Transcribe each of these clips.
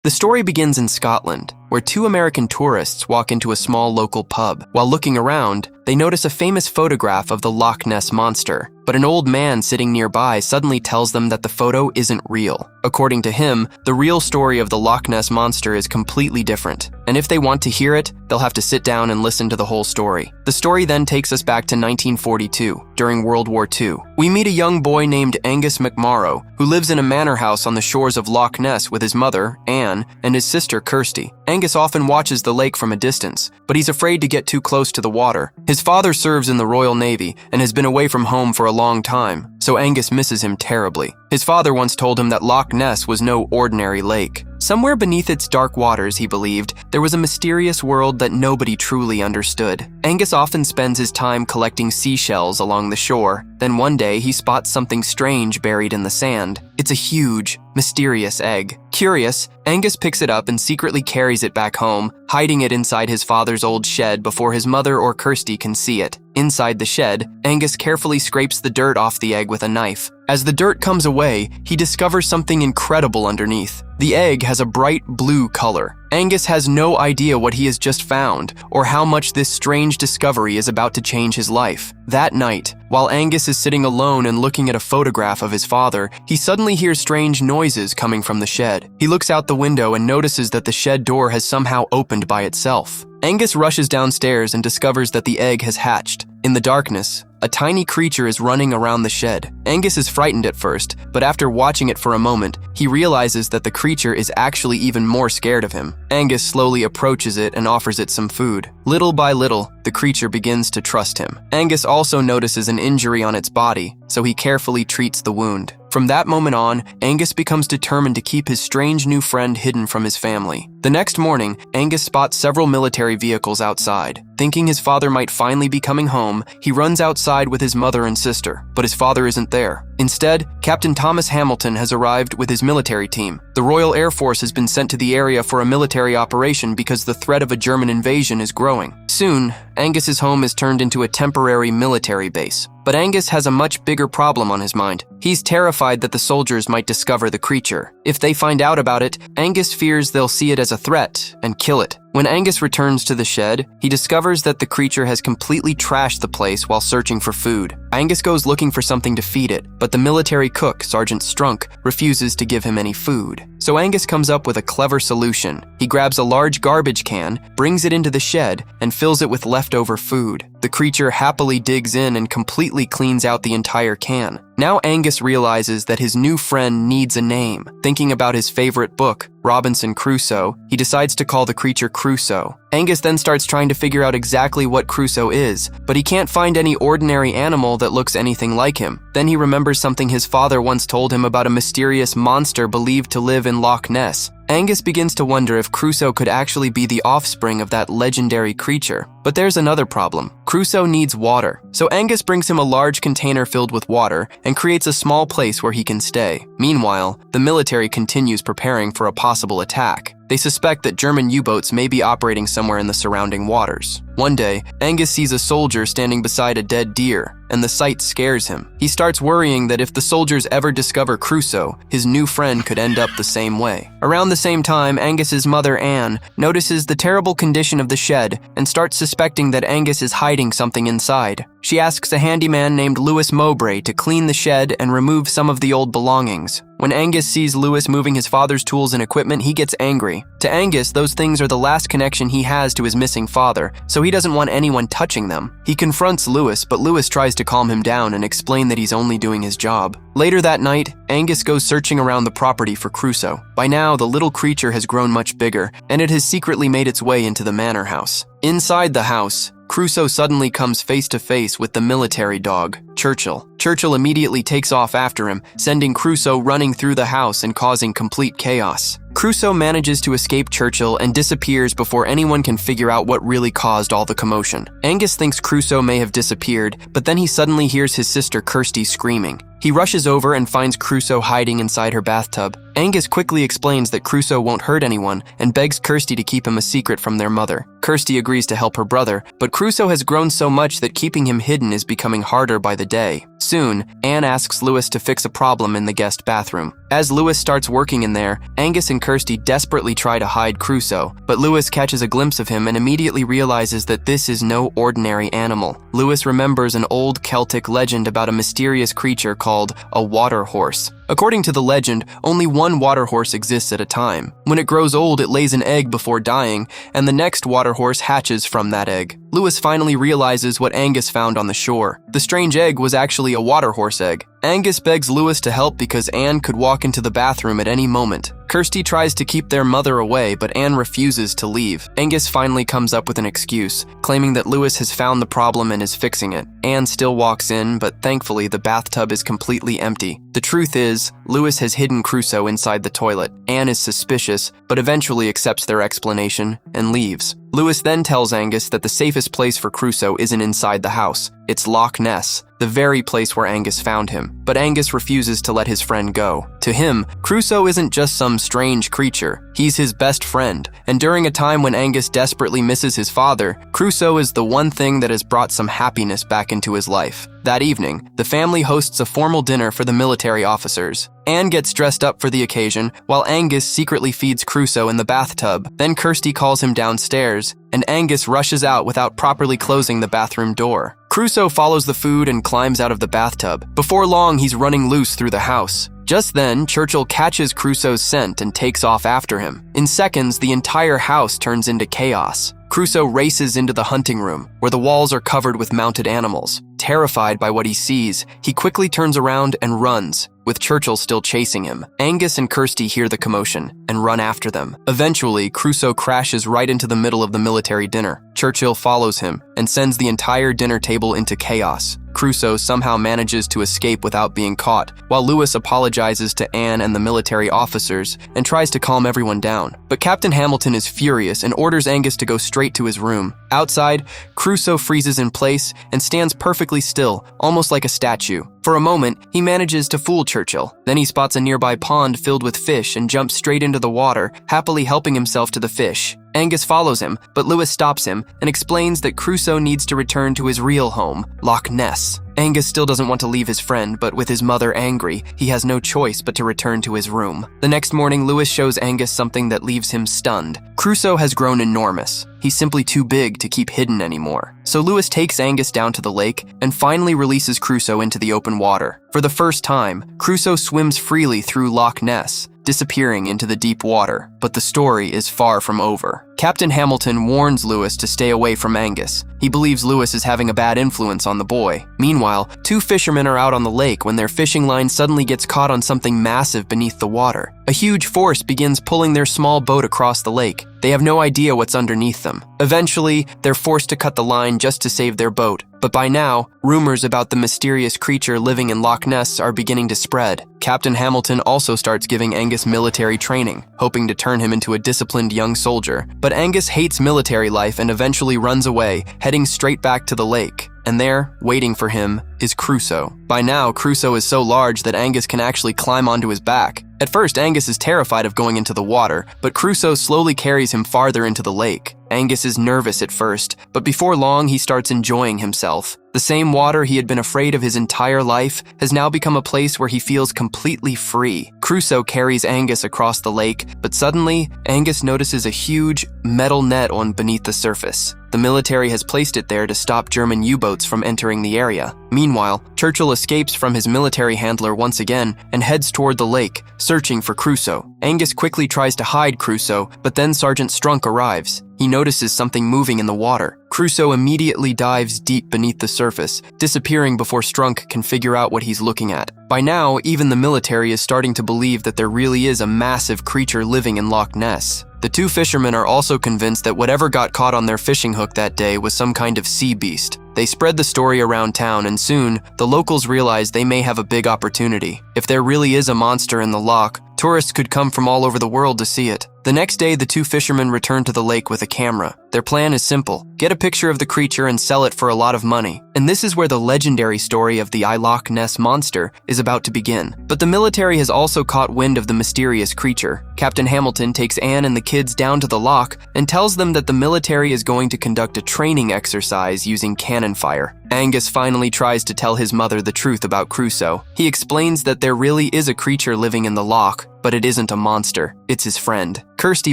The story begins in Scotland, where two American tourists walk into a small local pub. While looking around, they notice a famous photograph of the Loch Ness monster, but an old man sitting nearby suddenly tells them that the photo isn't real. According to him, the real story of the Loch Ness monster is completely different, and if they want to hear it, they'll have to sit down and listen to the whole story. The story then takes us back to 1942, during World War II. We meet a young boy named Angus McMorrow, who lives in a manor house on the shores of Loch Ness with his mother, Anne, and his sister, Kirsty. Angus often watches the lake from a distance, but he's afraid to get too close to the water. His father serves in the Royal Navy and has been away from home for a long time, so Angus misses him terribly. His father once told him that Loch Ness was no ordinary lake. Somewhere beneath its dark waters, he believed, there was a mysterious world that nobody truly understood. Angus often spends his time collecting seashells along the shore. Then one day, he spots something strange buried in the sand. It's a huge, mysterious egg. Curious, Angus picks it up and secretly carries it back home, hiding it inside his father's old shed before his mother or Kirsty can see it. Inside the shed, Angus carefully scrapes the dirt off the egg with a knife. As the dirt comes away, he discovers something incredible underneath. The egg has a bright blue color. Angus has no idea what he has just found, or how much this strange discovery is about to change his life. That night, while Angus is sitting alone and looking at a photograph of his father, he suddenly hears strange noises coming from the shed. He looks out the window and notices that the shed door has somehow opened by itself. Angus rushes downstairs and discovers that the egg has hatched. In the darkness, a tiny creature is running around the shed. Angus is frightened at first, but after watching it for a moment, he realizes that the creature is actually even more scared of him. Angus slowly approaches it and offers it some food. Little by little, the creature begins to trust him. Angus also notices an injury on its body, so he carefully treats the wound. From that moment on, Angus becomes determined to keep his strange new friend hidden from his family. The next morning, Angus spots several military vehicles outside. Thinking his father might finally be coming home, he runs outside with his mother and sister, but his father isn't there. Instead, Captain Thomas Hamilton has arrived with his military team. The Royal Air Force has been sent to the area for a military operation because the threat of a German invasion is growing. Soon, Angus's home is turned into a temporary military base. But Angus has a much bigger problem on his mind. He's terrified that the soldiers might discover the creature. If they find out about it, Angus fears they'll see it as a threat and kill it. When Angus returns to the shed, he discovers that the creature has completely trashed the place while searching for food. Angus goes looking for something to feed it, but the military cook, Sergeant Strunk, refuses to give him any food. So Angus comes up with a clever solution. He grabs a large garbage can, brings it into the shed, and fills it with leftover food. The creature happily digs in and completely cleans out the entire can. Now Angus realizes that his new friend needs a name. Thinking about his favorite book, Robinson Crusoe, he decides to call the creature Crusoe. Angus then starts trying to figure out exactly what Crusoe is, but he can't find any ordinary animal that looks anything like him. Then he remembers something his father once told him about a mysterious monster believed to live in Loch Ness. Angus begins to wonder if Crusoe could actually be the offspring of that legendary creature. But there's another problem. Crusoe needs water, so Angus brings him a large container filled with water and creates a small place where he can stay. Meanwhile, the military continues preparing for a possible attack. They suspect that German U-boats may be operating somewhere in the surrounding waters. One day, Angus sees a soldier standing beside a dead deer, and the sight scares him. He starts worrying that if the soldiers ever discover Crusoe, his new friend could end up the same way. Around the same time, Angus's mother, Anne, notices the terrible condition of the shed and starts suspecting that Angus is hiding something inside. She asks a handyman named Lewis Mowbray to clean the shed and remove some of the old belongings. When Angus sees Lewis moving his father's tools and equipment, he gets angry. To Angus, those things are the last connection he has to his missing father, so he doesn't want anyone touching them. He confronts Lewis, but Lewis tries to calm him down and explain that he's only doing his job. Later that night, Angus goes searching around the property for Crusoe. By now, the little creature has grown much bigger, and it has secretly made its way into the manor house. Inside the house, Crusoe suddenly comes face to face with the military dog, Churchill. Churchill immediately takes off after him, sending Crusoe running through the house and causing complete chaos. Crusoe manages to escape Churchill and disappears before anyone can figure out what really caused all the commotion. Angus thinks Crusoe may have disappeared, but then he suddenly hears his sister Kirsty screaming. He rushes over and finds Crusoe hiding inside her bathtub. Angus quickly explains that Crusoe won't hurt anyone and begs Kirsty to keep him a secret from their mother. Kirsty agrees to help her brother, but Crusoe has grown so much that keeping him hidden is becoming harder by the day. Soon, Anne asks Lewis to fix a problem in the guest bathroom. As Lewis starts working in there, Angus and Kirsty desperately try to hide Crusoe, but Lewis catches a glimpse of him and immediately realizes that this is no ordinary animal. Lewis remembers an old Celtic legend about a mysterious creature called a water horse. According to the legend, only one water horse exists at a time. When it grows old, it lays an egg before dying, and the next water horse hatches from that egg. Lewis finally realizes what Angus found on the shore. The strange egg was actually a water horse egg. Angus begs Lewis to help because Anne could walk into the bathroom at any moment. Kirsty tries to keep their mother away, but Anne refuses to leave. Angus finally comes up with an excuse, claiming that Lewis has found the problem and is fixing it. Anne still walks in, but thankfully the bathtub is completely empty. The truth is, Lewis has hidden Crusoe inside the toilet. Anne is suspicious, but eventually accepts their explanation and leaves. Lewis then tells Angus that the safest place for Crusoe isn't inside the house. It's Loch Ness, the very place where Angus found him. But Angus refuses to let his friend go. To him, Crusoe isn't just some strange creature. He's his best friend, and during a time when Angus desperately misses his father, Crusoe is the one thing that has brought some happiness back into his life. That evening, the family hosts a formal dinner for the military officers. Anne gets dressed up for the occasion, while Angus secretly feeds Crusoe in the bathtub. Then Kirsty calls him downstairs, and Angus rushes out without properly closing the bathroom door. Crusoe follows the food and climbs out of the bathtub. Before long, he's running loose through the house. Just then, Churchill catches Crusoe's scent and takes off after him. In seconds, the entire house turns into chaos. Crusoe races into the hunting room, where the walls are covered with mounted animals. Terrified by what he sees, he quickly turns around and runs, with Churchill still chasing him. Angus and Kirsty hear the commotion and run after them. Eventually, Crusoe crashes right into the middle of the military dinner. Churchill follows him and sends the entire dinner table into chaos. Crusoe somehow manages to escape without being caught, while Lewis apologizes to Anne and the military officers and tries to calm everyone down. But Captain Hamilton is furious and orders Angus to go straight to his room. Outside, Crusoe freezes in place and stands perfectly still, almost like a statue. For a moment, he manages to fool Churchill. Then he spots a nearby pond filled with fish and jumps straight into the water, happily helping himself to the fish. Angus follows him, but Lewis stops him and explains that Crusoe needs to return to his real home, Loch Ness. Angus still doesn't want to leave his friend, but with his mother angry, he has no choice but to return to his room. The next morning, Lewis shows Angus something that leaves him stunned. Crusoe has grown enormous. He's simply too big to keep hidden anymore. So Lewis takes Angus down to the lake and finally releases Crusoe into the open water. For the first time, Crusoe swims freely through Loch Ness, disappearing into the deep water. But the story is far from over. Captain Hamilton warns Lewis to stay away from Angus. He believes Lewis is having a bad influence on the boy. Meanwhile, two fishermen are out on the lake when their fishing line suddenly gets caught on something massive beneath the water. A huge force begins pulling their small boat across the lake. They have no idea what's underneath them. Eventually, they're forced to cut the line just to save their boat. But by now, rumors about the mysterious creature living in Loch Ness are beginning to spread. Captain Hamilton also starts giving Angus military training, hoping to turn him into a disciplined young soldier. But Angus hates military life and eventually runs away, heading straight back to the lake. And there, waiting for him, is Crusoe. By now, Crusoe is so large that Angus can actually climb onto his back. At first, Angus is terrified of going into the water, but Crusoe slowly carries him farther into the lake. Angus is nervous at first, but before long he starts enjoying himself. The same water he had been afraid of his entire life has now become a place where he feels completely free. Crusoe carries Angus across the lake, but suddenly, Angus notices a huge metal net on beneath the surface. The military has placed it there to stop German U-boats from entering the area. Meanwhile, Churchill escapes from his military handler once again and heads toward the lake, searching for Crusoe. Angus quickly tries to hide Crusoe, but then Sergeant Strunk arrives. He notices something moving in the water. Crusoe immediately dives deep beneath the surface, disappearing before Strunk can figure out what he's looking at. By now, even the military is starting to believe that there really is a massive creature living in Loch Ness. The two fishermen are also convinced that whatever got caught on their fishing hook that day was some kind of sea beast. They spread the story around town, and soon, the locals realize they may have a big opportunity. If there really is a monster in the loch, tourists could come from all over the world to see it. The next day, the two fishermen return to the lake with a camera. Their plan is simple: get a picture of the creature and sell it for a lot of money. And this is where the legendary story of the Loch Ness Monster is about to begin. But the military has also caught wind of the mysterious creature. Captain Hamilton takes Anne and the kids down to the loch and tells them that the military is going to conduct a training exercise using cannon fire. Angus finally tries to tell his mother the truth about Crusoe. He explains that there really is a creature living in the loch, but it isn't a monster, it's his friend. Kirsty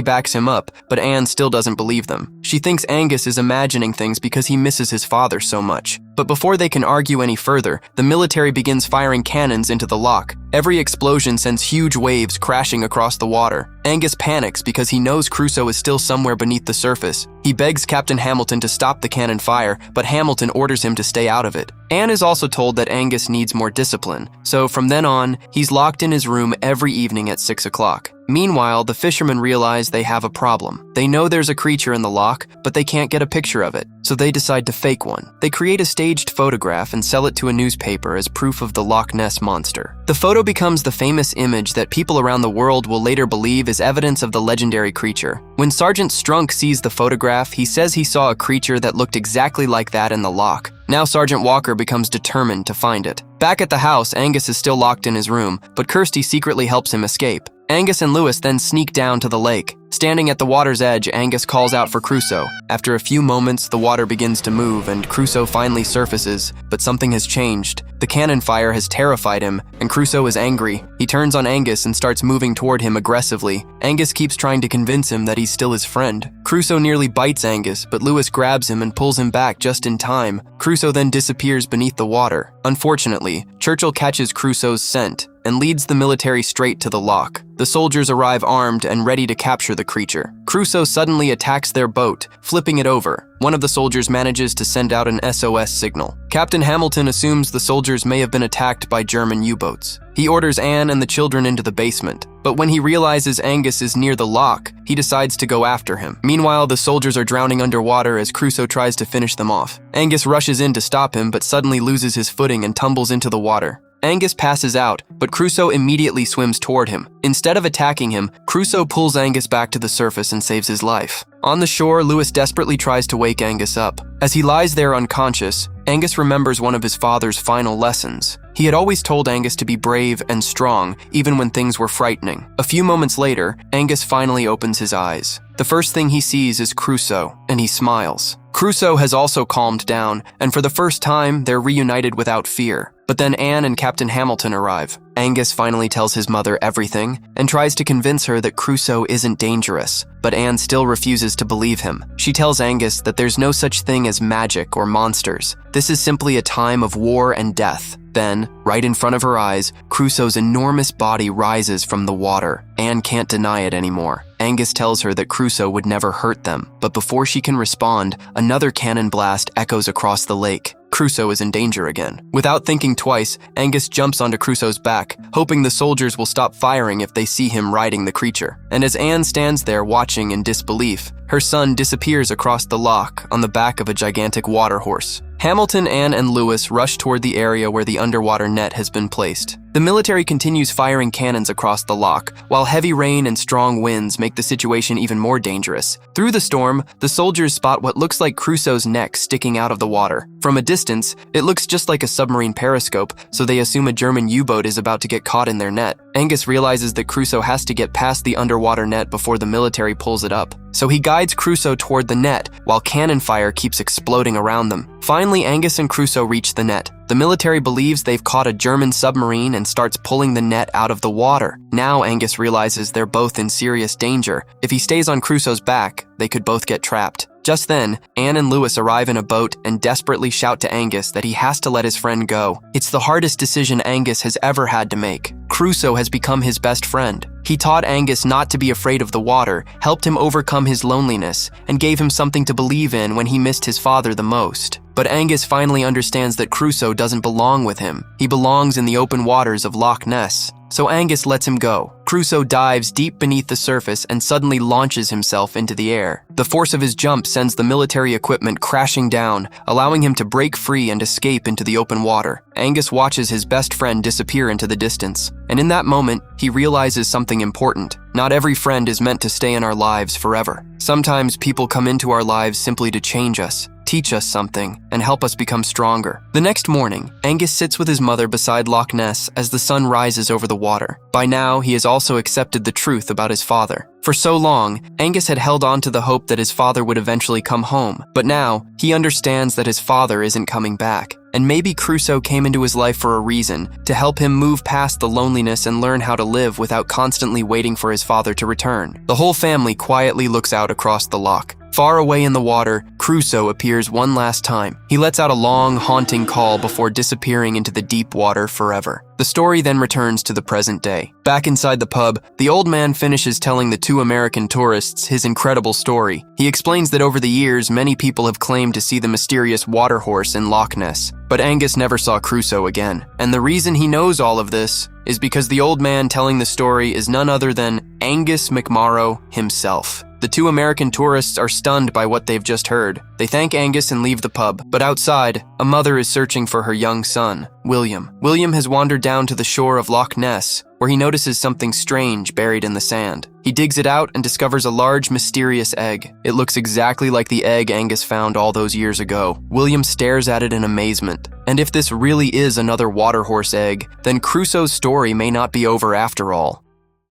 backs him up, but Anne still doesn't believe them. She thinks Angus is imagining things because he misses his father so much. But before they can argue any further, the military begins firing cannons into the loch. Every explosion sends huge waves crashing across the water. Angus panics because he knows Crusoe is still somewhere beneath the surface. He begs Captain Hamilton to stop the cannon fire, but Hamilton orders him to stay out of it. Anne is also told that Angus needs more discipline, so from then on, he's locked in his room every evening at 6 o'clock. Meanwhile, the fishermen realize they have a problem. They know there's a creature in the loch, but they can't get a picture of it, so they decide to fake one. They create a staged photograph and sell it to a newspaper as proof of the Loch Ness Monster. The photo becomes the famous image that people around the world will later believe is evidence of the legendary creature. When Sergeant Strunk sees the photograph, he says he saw a creature that looked exactly like that in the loch. Now Sergeant Walker becomes determined to find it. Back at the house, Angus is still locked in his room, but Kirsty secretly helps him escape. Angus and Lewis then sneak down to the lake. Standing at the water's edge, Angus calls out for Crusoe. After a few moments, the water begins to move and Crusoe finally surfaces, but something has changed. The cannon fire has terrified him, and Crusoe is angry. He turns on Angus and starts moving toward him aggressively. Angus keeps trying to convince him that he's still his friend. Crusoe nearly bites Angus, but Lewis grabs him and pulls him back just in time. Crusoe then disappears beneath the water. Unfortunately, Churchill catches Crusoe's scent and leads the military straight to the loch. The soldiers arrive armed and ready to capture the creature. Crusoe suddenly attacks their boat, flipping it over. One of the soldiers manages to send out an SOS signal. Captain Hamilton assumes the soldiers may have been attacked by German U-boats. He orders Anne and the children into the basement, but when he realizes Angus is near the loch, he decides to go after him. Meanwhile, the soldiers are drowning underwater as Crusoe tries to finish them off. Angus rushes in to stop him, but suddenly loses his footing and tumbles into the water. Angus passes out, but Crusoe immediately swims toward him. Instead of attacking him, Crusoe pulls Angus back to the surface and saves his life. On the shore, Lewis desperately tries to wake Angus up. As he lies there unconscious, Angus remembers one of his father's final lessons. He had always told Angus to be brave and strong, even when things were frightening. A few moments later, Angus finally opens his eyes. The first thing he sees is Crusoe, and he smiles. Crusoe has also calmed down, and for the first time, they're reunited without fear. But then Anne and Captain Hamilton arrive. Angus finally tells his mother everything and tries to convince her that Crusoe isn't dangerous, but Anne still refuses to believe him. She tells Angus that there's no such thing as magic or monsters. This is simply a time of war and death. Then, right in front of her eyes, Crusoe's enormous body rises from the water. Anne can't deny it anymore. Angus tells her that Crusoe would never hurt them, but before she can respond, another cannon blast echoes across the lake. Crusoe is in danger again. Without thinking twice, Angus jumps onto Crusoe's back, hoping the soldiers will stop firing if they see him riding the creature. And as Anne stands there watching in disbelief, her son disappears across the loch on the back of a gigantic water horse. Hamilton, Anne, and Lewis rush toward the area where the underwater net has been placed. The military continues firing cannons across the loch, while heavy rain and strong winds make the situation even more dangerous. Through the storm, the soldiers spot what looks like Crusoe's neck sticking out of the water. From a distance, it looks just like a submarine periscope, so they assume a German U-boat is about to get caught in their net. Angus realizes that Crusoe has to get past the underwater net before the military pulls it up. So he guides Crusoe toward the net, while cannon fire keeps exploding around them. Finally, Angus and Crusoe reach the net. The military believes they've caught a German submarine and starts pulling the net out of the water. Now Angus realizes they're both in serious danger. If he stays on Crusoe's back, they could both get trapped. Just then, Anne and Lewis arrive in a boat and desperately shout to Angus that he has to let his friend go. It's the hardest decision Angus has ever had to make. Crusoe has become his best friend. He taught Angus not to be afraid of the water, helped him overcome his loneliness, and gave him something to believe in when he missed his father the most. But Angus finally understands that Crusoe doesn't belong with him. He belongs in the open waters of Loch Ness. So Angus lets him go. Crusoe dives deep beneath the surface and suddenly launches himself into the air. The force of his jump sends the military equipment crashing down, allowing him to break free and escape into the open water. Angus watches his best friend disappear into the distance. And in that moment, he realizes something important. Not every friend is meant to stay in our lives forever. Sometimes people come into our lives simply to change us, teach us something, and help us become stronger. The next morning, Angus sits with his mother beside Loch Ness as the sun rises over the water. By now, he has also accepted the truth about his father. For so long, Angus had held on to the hope that his father would eventually come home, but now, he understands that his father isn't coming back. And maybe Crusoe came into his life for a reason, to help him move past the loneliness and learn how to live without constantly waiting for his father to return. The whole family quietly looks out across the loch. Far away in the water, Crusoe appears one last time. He lets out a long, haunting call before disappearing into the deep water forever. The story then returns to the present day. Back inside the pub, the old man finishes telling the two American tourists his incredible story. He explains that over the years, many people have claimed to see the mysterious water horse in Loch Ness, but Angus never saw Crusoe again. And the reason he knows all of this is because the old man telling the story is none other than Angus McMorrow himself. The two American tourists are stunned by what they've just heard. They thank Angus and leave the pub, but outside, a mother is searching for her young son, William. William has wandered down to the shore of Loch Ness, where he notices something strange buried in the sand. He digs it out and discovers a large, mysterious egg. It looks exactly like the egg Angus found all those years ago. William stares at it in amazement. And if this really is another water horse egg, then Crusoe's story may not be over after all.